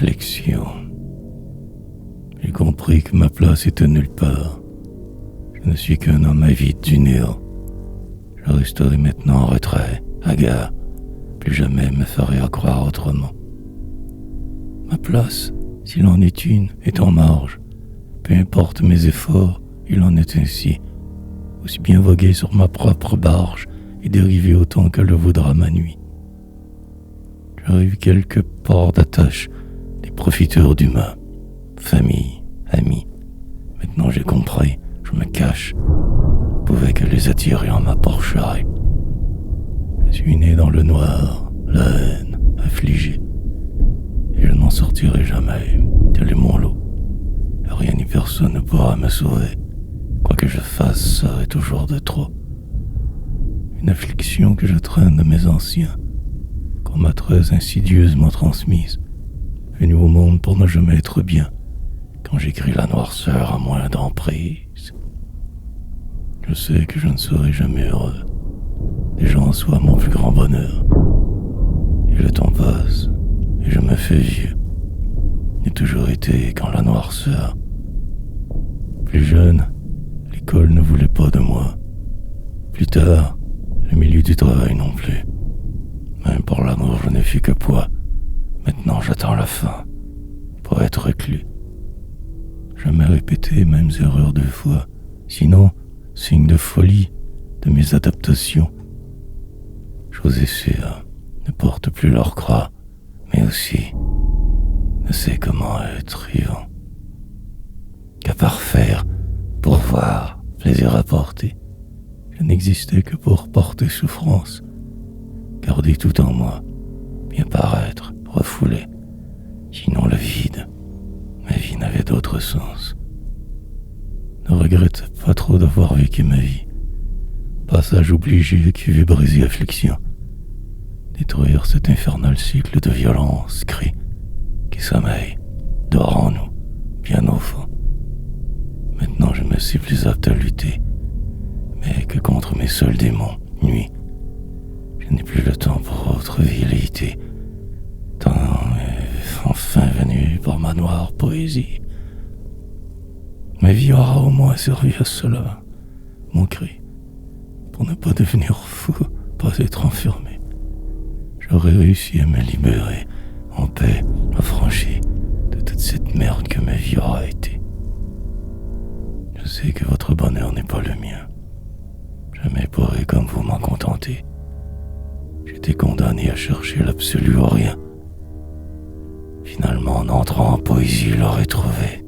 Affliction. J'ai compris que ma place était nulle part. Je ne suis qu'un homme avide du néant. Je resterai maintenant en retrait, hagard. Plus jamais me ferai à croire autrement. Ma place, s'il en est une, est en marge. Peu importe mes efforts, il en est ainsi. Aussi bien voguer sur ma propre barge et dériver autant que le voudra ma nuit. J'arrive quelque port d'attache, des profiteurs d'humains, famille, amis. Maintenant j'ai compris, je me cache. Je pouvais que les attirer en ma porcherie. Je suis né dans le noir, la haine, affligé. Et je n'en sortirai jamais, tel est mon lot. Rien ni personne ne pourra me sauver. Quoi que je fasse serait toujours de trop. Une affliction que je traîne de mes anciens, qu'on m'a très insidieusement transmise, venue au monde pour ne jamais être bien, quand j'écris la noirceur à moins d'emprise. Je sais que je ne serai jamais heureux. Les gens soient mon plus grand bonheur. Et le temps passe, et je me fais vieux. J'ai toujours été quand la noirceur. Plus jeune, l'école ne voulait pas de moi. Plus tard, le milieu du travail non plus. Même pour l'amour, je n'ai fait que poids. Maintenant, j'attends la fin pour être reclus. Jamais répété les mêmes erreurs 2 fois. Sinon, signe de folie de mes adaptations. Choses sûres ne portent plus leur croix, mais aussi ne sait comment être vivant. Qu'à part faire, pour voir, plaisir apporter. Je n'existais que pour porter souffrance, garder tout en moi, bien paraître, refouler. Sinon le vide, ma vie n'avait d'autre sens. Ne regrette pas trop d'avoir vécu ma vie. Passage obligé qui veut briser affliction. Détruire cet infernal cycle de violence, cri, qui sommeille, dort en nous, bien au fond. Maintenant je me suis plus apte à lutter, mais que contre mes seuls démons, nuit. Je n'ai plus le temps pour autre velléité. Temps est enfin venu pour ma noire poésie. Ma vie aura au moins servi à cela, mon cri, pour ne pas devenir fou, pas être enfermé. J'aurais réussi à me libérer, en paix, affranchi de toute cette merde que ma vie aura été. Je sais que votre bonheur n'est pas le mien. Jamais pourrai comme vous m'en contenter. J'étais condamné à chercher l'absolu au rien. Finalement, en entrant en poésie, je l'aurais trouvé.